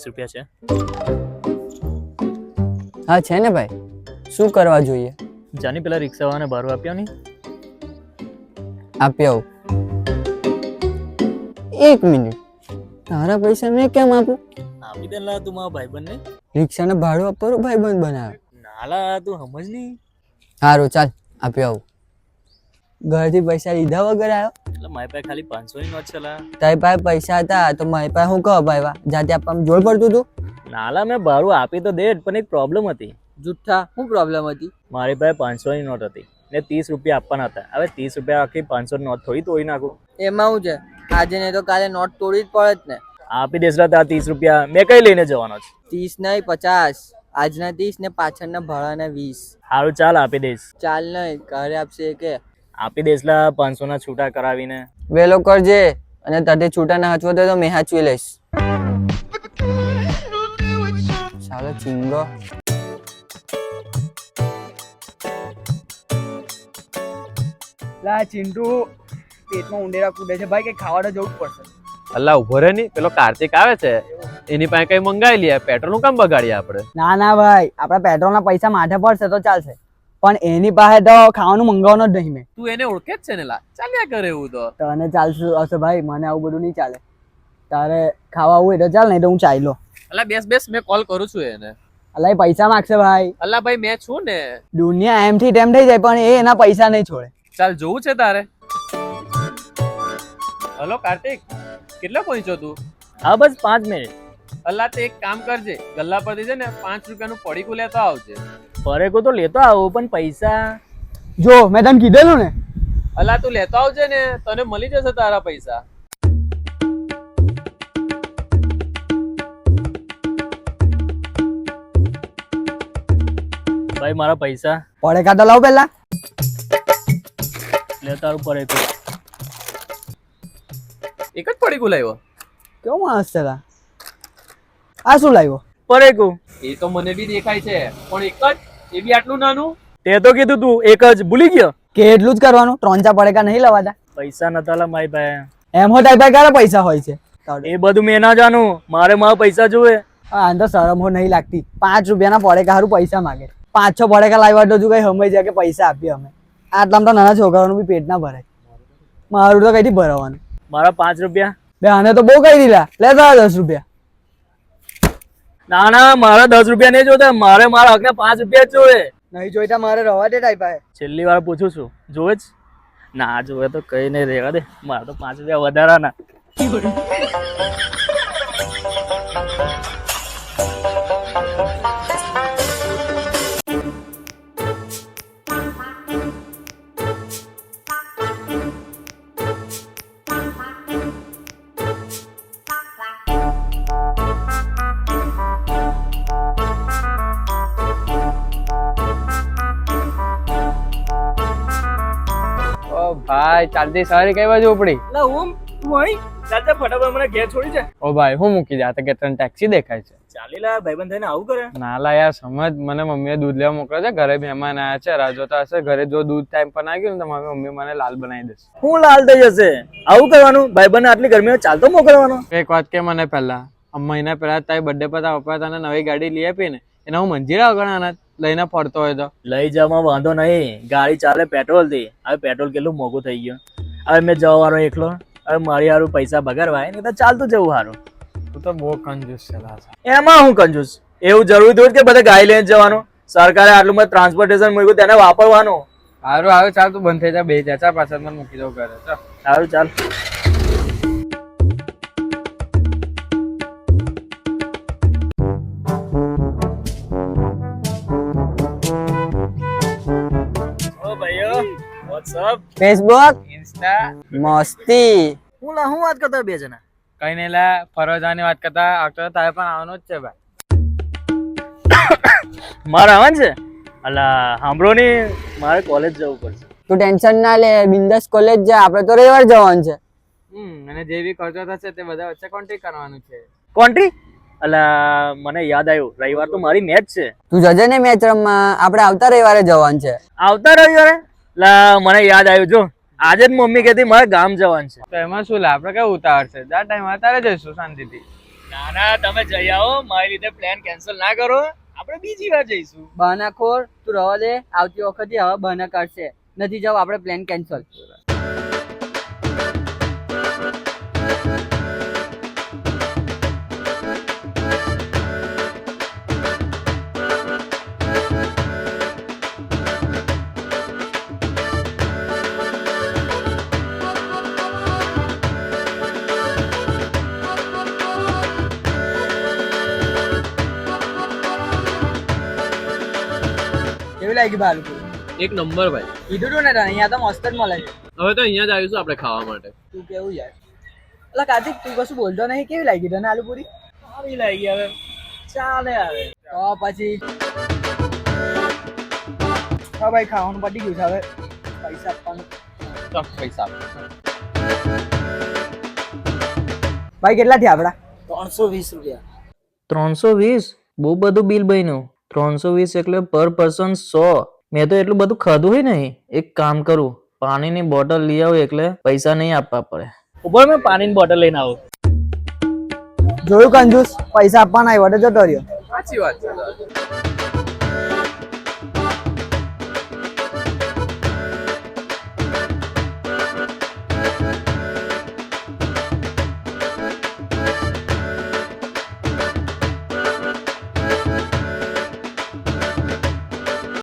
₹30 છે. હા છે ને ભાઈ, શું કરવા જોઈએ? જાની પેલા રિક્ષાવાળાને ભાડું આપ્યો નહીં. આપી આવું. 1 મિનિટ, તારા પૈસા મેં કેમ આપું? આપી દે લા, તું મારો ભાઈબંધ ને. રિક્ષાને ભાડું આપવાનું ભાઈબંધ બનાવે. નાલા તું સમજ નહીં. સારું ચાલ આપી આવું. ઘરથી પૈસા લીધા વગર આવ્યો? એટલે મારી પાસે ખાલી 500 ની નોટ છે લા. તારી પાસે પૈસા હતા તો મારી પાસે હું કહો ભાઈ જાતે આપવામાં જોર પડતું હતું. નાલા મેં ભાડું આપી તો દે, પણ એક પ્રોબ્લેમ હતી. જુઠ્ઠા, શું પ્રોબ્લેમ હતી? મારી પાસે 500 ની નોટ હતી ને ₹30 આપવાના હતા. હવે ₹30 આખી 500 ની નોટ થોડી તોડી નાખું. એમાં શું છે, આજે નહીં તો કાલે નોટ તોડી જ પડે જ ને. આપી દેસ લા તારા ₹30. મેં કઈ લઈને જવાનો છે? 30 નહીં 50. આજના 30 ને પાછળના ભાડાના 20. સારું ચાલ આપી દઈશ. ચાલ નહીં, ઘરે આપશે કે આપી દઈશ લા, 500 ના છૂટા કરાવીને. વેલો કરજે, અને તારે છૂટા ના હાચવો તો મેં હાચવી લઈશ. ચાલો ચિંગો. લા ચિંટુ, પેટમાં ઉંદેરા કૂદે છે ભાઈ, કઈ ખાવા તો જવું જ પડશે. અલ્લા ઉભો રે ની, પેલો કાર્તિક આવે છે એની પાસે કઈ મંગાવી લઈએ. પેટ્રોલ નું કામ બગાડીએ આપણે? ના ના ભાઈ, આપડા પેટ્રોલ ના પૈસા માથે પડશે તો ચાલશે, પણ એની પાસે તો ખાવાનું મંગાવવાનું જ નહીં. મેં તું એને ઓળખે જ છે ને લા, ચાલ્યા કરે એવું તો. તને ચાલશે હશે ભાઈ, મને આવું બધું નહીં ચાલે. તારે ખાવા આવું એટલે ચાલ, નહીં તો હું ચાઈ લો. અલ્લા બેસ બેસ, મેં કોલ કરું છું એને. અલા એ પૈસા માગશે ભાઈ. અલ્લા ભાઈ મેં છું ને. દુનિયા એમ થી તેમ થઈ જાય પણ એ એના પૈસા નહીં છોડે. ચાલ જોવું છે તારે. હલો કાર્તિક, કેટલા પહોંચ્યો તું? હા બસ 5 મિનિટ. અલ્લા તે એક કામ કરજે, ગલ્લા પરથી છે ને ₹5 નું પડીકું લેતો આવજે. પરેકો તો લેતો આવું, પણ પૈસા. જો મેં તને કીધેલું ને. અલ્લા તું લેતો આવજે ને, તને મળી જશે તારા પૈસા. ભાઈ મારા પૈસા પડે કાઢો લાવ પેલા. લે તારું પરેકો. એક જ પડીકું લાવ્યો? કેવો માણસ છે લા? આ શું લાવ્યો? પરેકો. એ તો મને બી દેખાય છે, પણ એક જ, એ બી આટલું નાનું? તે તો કીધું તું એક જ, ભૂલી ગયો? કે એટલું જ કરવાનું? 3-4 પડેકા નહીં લવાતા? પૈસા નતા લા મારી પાસે. એમ હો તારી પાસે ક્યારે પૈસા હોય છે? એ બધું મેં ના જાણું, મારે મારા પૈસા જોવે. આ તો શરમ હો નહીં લાગતી. ₹5 પડેકા હારું પૈસા માગે. 5-6 પડેકા લાવ્યા તો કઈ સમજ જાય કે પૈસા આપીએ અમે. આટલામાં તો નાના છોકરાઓનું બી પેટ ના ભરાય. મારું તો કઈથી ભરવાનું? મારા ₹5. બે આને તો બહુ કહી દીધા, લેતા ₹10. ના ના, મારા ₹10 નહીં જોતા, મારે મારા હકના ₹5 જ જોવે. નહીં જોઈતા મારે રવા દે તારી પાસે. છેલ્લી વાર પૂછું છું, જોવે જ? ના જોવે તો કઈ નહીં, રહેવા દે. મારા તો ₹5 વધારાના. ઓ ભાઈ, ચાલતી સારી કઈ બાજુ ઉપડી? લા ઓમ મોઈ ચાલતે ફટાફટ મને ઘેર છોડી જા. ઓ ભાઈ હું મૂકી જા, કે તને ટેક્સી દેખાય છે? ચાલી લા, ભાઈબંધ થઈને આવું કરે. ના લા યાર, સમજ, મને મમ્મીએ દૂધ લેવા મોકલે છે, ઘરે મહેમાન આવ્યા છે, રાહ જોતા હશે. ઘરે જો દૂધ ટાઈમ પર ના ગયું ને તો મારી મમ્મી મને લાલ બનાવી દેશે. હું લાલ થઈ જશે? આવું કરવાનું? ભાઈબંધ આટલી ગરમીમાં ચાલતો મોકલવાનો? એક વાત કે મને પહેલા, મહિના પહેલા તારી બર્થડે પર તારા પપ્પા તને નવી ગાડી લઈ આપી ને, એને હું મંજીરા વગરના લઈને ફરતો હોય તો? લઈ જવામાં વાંધો નહીં, ગાડી ચાલે પેટ્રોલ થી. હવે પેટ્રોલ કેટલું મોંઘું થઈ ગયું. હવે મેં જવાનો એકલો, હવે મારી હારું પૈસા બગાડવાય ને તો ચાલતું જવું હારું. તું તો બહુ કંજૂસ છે લા. એમાં હું કંજૂસ? એવું જરૂરી થોડું કે બધા ગાડી લઈને જવાનું? સરકારે આટલું બધું ટ્રાન્સપોર્ટેશન મૂક્યું, તેને વાપરવાનું. સારું આવે, ચાલ તું બંધ થઈ જા, બે ચાર પાછળ મને મૂકી દઉં ઘરે. ચાલ સારું ચાલ. ઓ ભાઈઓ, વોટ્સ અપ? ફેસબુક ઇન્સ્ટા મસ્તી. હું વાત કરતો બે જણા. કઈ નહીં લા, ફરવા જવાની વાત કરતા આવતો તારે પણ આવવાનું જ છે ભાઈ. મારે આવવાનું છે? અલા સાંભળો ની, મારે કોલેજ જવું પડશે. તું ટેન્શન ના લે, બિંદાસ કોલેજ જા, આપણે તો રવિવાર જવાનું છે. અને જે બી ખર્ચો થશે તે બધા વચ્ચે કોન્ટ્રી કરવાનું છે. કોન્ટ્રી? અલા મને યાદ આવ્યું, રવિવાર તો મારી મેચ છે. તું જજે ને મેચ રમવા, આપણે આવતા રવિવારે જવાનું છે. આવતા રવિવારે? લા મને યાદ આવ્યું, જો આજે જ મમ્મી કહેતી મારે ગામ જવાનું છે. તો એમાં શું લા, આપણે કઈ ઉતાવળ છે? જા ટાઈમ તારે જઈશું શાંતિથી. ના ના તમે જઈ આવો, મારી લીધે પ્લાન કેન્સલ ના કરો, આપણે બીજી વાર જઈશું. બહાનાખોર તું રવા દે, આવતી વખતે હવે બહાના કાઢશે. નથી જાવ આપણે પ્લાન કેન્સલ. કેવી લાગી બાલુપુરી? એક નંબર ભાઈ. કીધું તું ને તને, અહીંયા તો મસ્ત જ મળે છે. હવે તો અહીંયા જ આવીશું આપણે ખાવા માટે. તું કેવું યાર? એટલે કાર્તિક તું કશું બોલતો નહીં, કેવી લાગી તને આલુપુરી? આવી લાગી હવે, ચાલે હવે. તો પછી હા ભાઈ, ખાવાનું પતી ગયું છે, હવે પૈસા આપવાનું. પૈસા ભાઈ કેટલા થયા આપડા? 320 રૂપિયા. 320? બહુ બધું બિલ બન્યું. 320 એટલે પર પર્સન 100. મેં તો એટલું બધું ખાધું હોય નહીં. એક કામ કરું, પાણીની બોટલ લઈ આવું, એટલે પૈસા નહીં આપવા પડે. ઉપર મેં પાણીની બોટલ લઈને આવું. જોયું કંજૂસ, પૈસા આપવાના આવ્યો તો જતો રહ્યો. સાચી વાત છે.